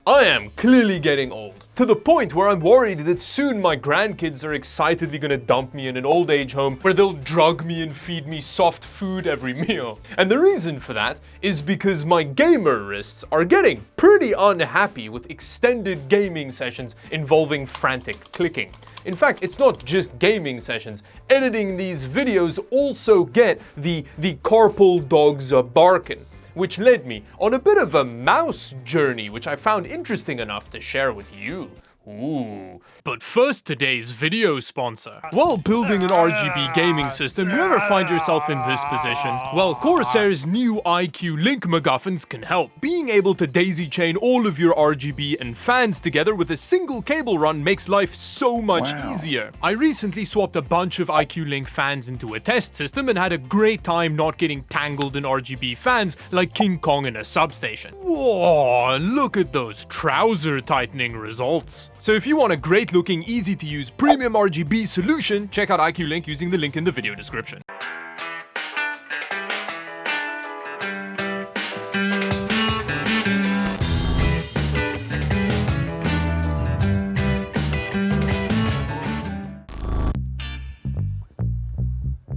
I am clearly getting old, to the point where I'm worried that soon my grandkids are excitedly gonna dump me in an old age home where they'll drug me and feed me soft food every meal. And the reason for that is because my gamer wrists are getting pretty unhappy with extended gaming sessions involving frantic clicking. In fact, it's not just gaming sessions. Editing these videos also get the carpal dogs a barkin', which led me on a bit of a mouse journey, which I found interesting enough to share with you. Ooh. But first, today's video sponsor. While building an RGB gaming system, you ever find yourself in this position? Well, Corsair's new IQ Link MacGuffins can help. Being able to daisy chain all of your RGB and fans together with a single cable run makes life so much easier. I recently swapped a bunch of IQ Link fans into a test system and had a great time not getting tangled in RGB fans like King Kong in a substation. Whoa, look at those trouser tightening results. So if you want a great looking, easy to use premium RGB solution, check out IQ Link using the link in the video description.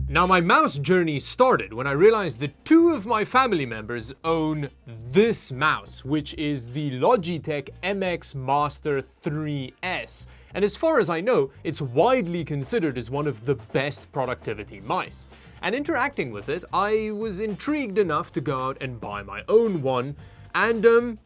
Now, my mouse journey started when I realized that two of my family members own this mouse, which is the Logitech MX Master 3S. And as far as I know, it's widely considered as one of the best productivity mice. And interacting with it, I was intrigued enough to go out and buy my own one, and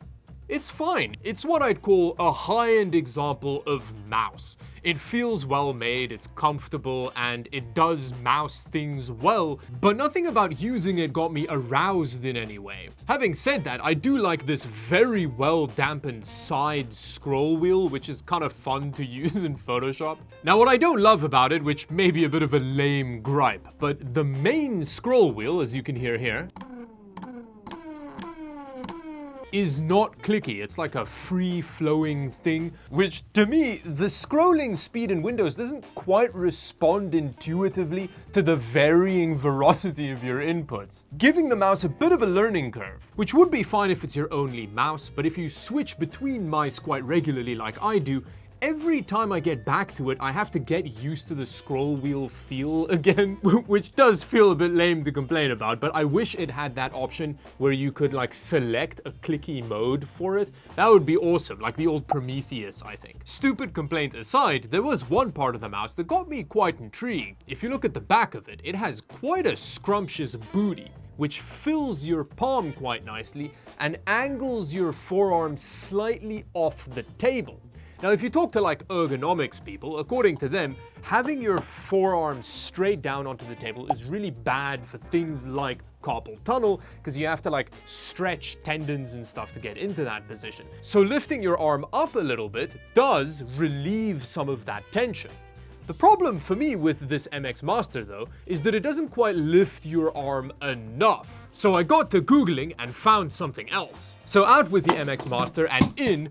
it's fine. It's what I'd call a high-end example of mouse. It feels well made, it's comfortable, and it does mouse things well, but nothing about using it got me aroused in any way. Having said that, I do like this very well dampened side scroll wheel, which is kind of fun to use in Photoshop. Now, what I don't love about it, which may be a bit of a lame gripe, but the main scroll wheel, as you can hear here, is not clicky. It's like a free-flowing thing, which to me, the scrolling speed in Windows doesn't quite respond intuitively to the varying veracity of your inputs, giving the mouse a bit of a learning curve, which would be fine if it's your only mouse, but if you switch between mice quite regularly like I do, every time I get back to it, I have to get used to the scroll wheel feel again, which does feel a bit lame to complain about, but I wish it had that option where you could like select a clicky mode for it. That would be awesome, like the old Prometheus, I think. Stupid complaint aside, there was one part of the mouse that got me quite intrigued. If you look at the back of it, it has quite a scrumptious booty, which fills your palm quite nicely and angles your forearm slightly off the table. Now, if you talk to like ergonomics people, according to them, having your forearm straight down onto the table is really bad for things like carpal tunnel, because you have to like stretch tendons and stuff to get into that position. So lifting your arm up a little bit does relieve some of that tension. The problem for me with this MX Master though, is that it doesn't quite lift your arm enough. So I got to Googling and found something else. So out with the MX Master and in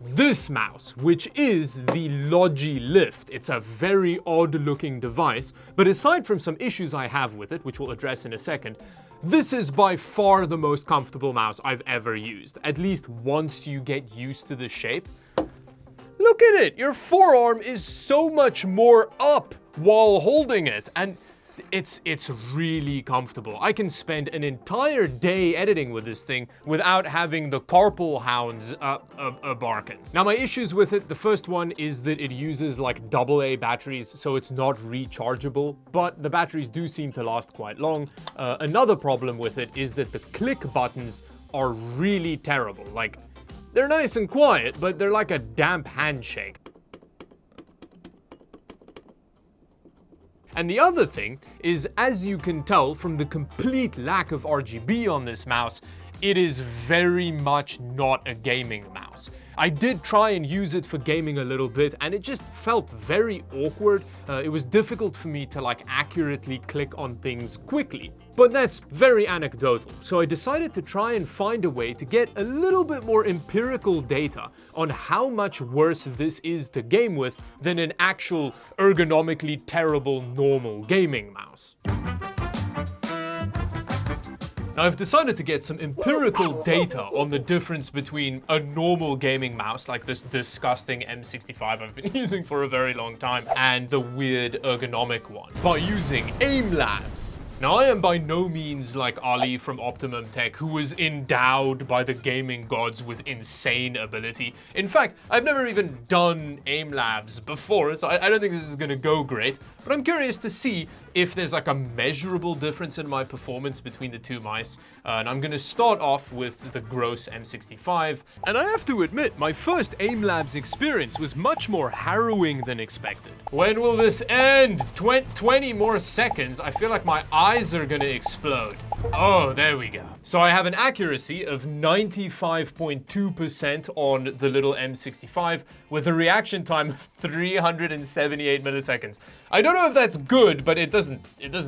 this mouse, which is the Logi Lift. It's a very odd looking device, but aside from some issues I have with it, which we'll address in a second, this is by far the most comfortable mouse I've ever used, at least once you get used to the shape. Look at it, your forearm is so much more up while holding it, and it's really comfortable. I can spend an entire day editing with this thing without having the carpal hounds barking. Now, my issues with it, the first one is that it uses like AA batteries, so it's not rechargeable, but the batteries do seem to last quite long. Another problem with it is that the click buttons are really terrible. Like, they're nice and quiet, but they're like a damp handshake. And the other thing is, as you can tell from the complete lack of RGB on this mouse, it is very much not a gaming mouse. I did try and use it for gaming a little bit, and it just felt very awkward. It was difficult for me to like accurately click on things quickly. But that's very anecdotal, so I decided to try and find a way to get a little bit more empirical data on how much worse this is to game with than an actual ergonomically terrible normal gaming mouse. Now, I've decided to get some empirical data on the difference between a normal gaming mouse, like this disgusting M65 I've been using for a very long time, and the weird ergonomic one, by using Aimlabs. Now, I am by no means like Ali from Optimum Tech, who was endowed by the gaming gods with insane ability. In fact, I've never even done Aimlabs before, so I don't think this is gonna go great, but I'm curious to see if there's like a measurable difference in my performance between the two mice. And I'm gonna start off with the gross M65. And I have to admit, my first Aimlabs experience was much more harrowing than expected. When will this end? 20 more seconds. I feel like my eyes are gonna explode. Oh, there we go. So I have an accuracy of 95.2% on the little M65 with a reaction time of 378 milliseconds. I don't know if that's good, but it doesn't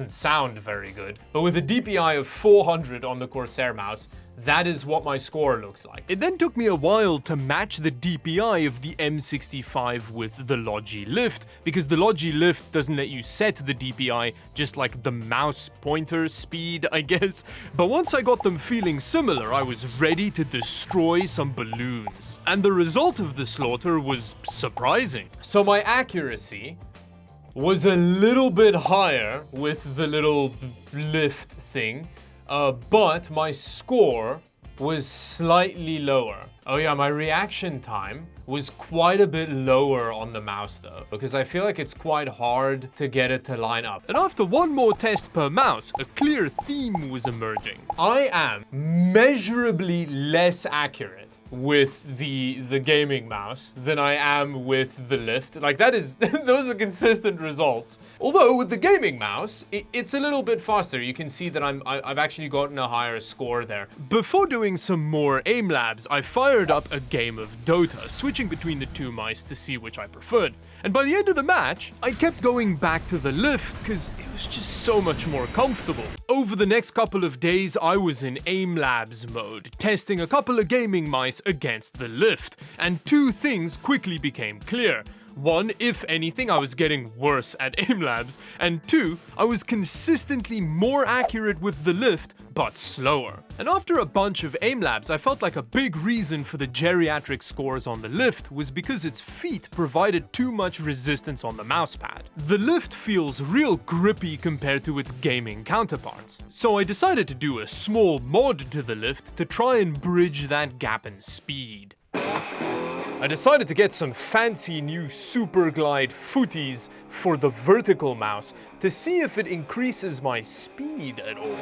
sound very good. But with a DPI of 400 on the Corsair mouse, that is what my score looks like. It then took me a while to match the DPI of the M65 with the Logi Lift, because the Logi Lift doesn't let you set the DPI, just like the mouse pointer speed, I guess. But once I got them feeling similar, I was ready to destroy some balloons. And the result of the slaughter was surprising. So my accuracy was a little bit higher with the little lift thing, but my score was slightly lower. Oh yeah, my reaction time was quite a bit lower on the mouse though, because I feel like it's quite hard to get it to line up. And after one more test per mouse, a clear theme was emerging. I am measurably less accurate with the gaming mouse than I am with the lift. Like that is, those are consistent results. Although with the gaming mouse, it's a little bit faster. You can see that I've actually gotten a higher score there. Before doing some more Aimlabs, I fired up a game of Dota, switching between the two mice to see which I preferred. And by the end of the match, I kept going back to the lift because it was just so much more comfortable. Over the next couple of days, I was in Aimlabs mode, testing a couple of gaming mice against the lift, and two things quickly became clear. One, if anything, I was getting worse at Aimlabs, and two, I was consistently more accurate with the lift, but slower. And after a bunch of Aimlabs, I felt like a big reason for the geriatric scores on the lift was because its feet provided too much resistance on the mousepad. The lift feels real grippy compared to its gaming counterparts. So I decided to do a small mod to the lift to try and bridge that gap in speed. I decided to get some fancy new Super Glide footies for the vertical mouse to see if it increases my speed at all.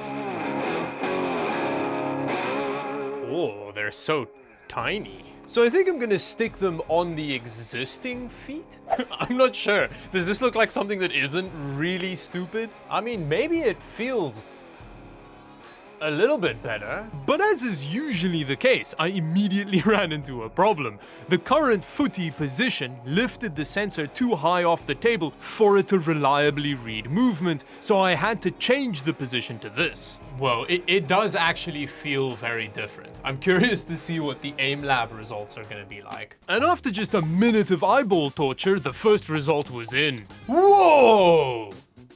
Oh, they're so tiny. So I think I'm gonna stick them on the existing feet? I'm not sure. Does this look like something that isn't really stupid? I mean, maybe it feels a little bit better. But as is usually the case, I immediately ran into a problem. The current footy position lifted the sensor too high off the table for it to reliably read movement, so I had to change the position to this. Well, it does actually feel very different. I'm curious to see what the Aimlab results are gonna be like. And after just a minute of eyeball torture, the first result was in. Whoa!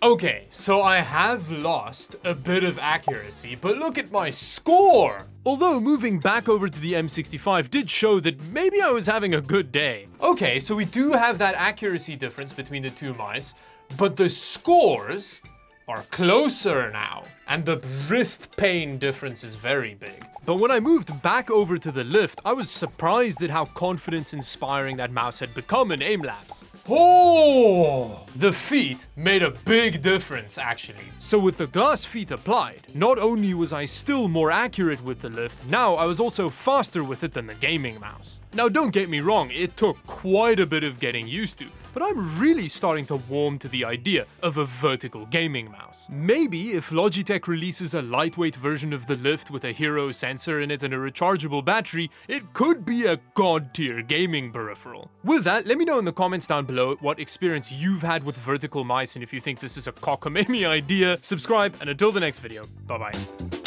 Okay, so I have lost a bit of accuracy, but look at my score! Although moving back over to the M65 did show that maybe I was having a good day. Okay, so we do have that accuracy difference between the two mice, but the scores are closer now, and the wrist pain difference is very big. But when I moved back over to the lift, I was surprised at how confidence-inspiring that mouse had become in Aimlabs. Oh! The feet made a big difference, actually. So with the glass feet applied, not only was I still more accurate with the lift, now I was also faster with it than the gaming mouse. Now don't get me wrong, it took quite a bit of getting used to, but I'm really starting to warm to the idea of a vertical gaming mouse. Maybe if Logitech releases a lightweight version of the lift with a hero sensor in it and a rechargeable battery, it could be a god-tier gaming peripheral. With that, let me know in the comments down below what experience you've had with vertical mice and if you think this is a cockamamie idea. Subscribe, and until the next video, bye bye.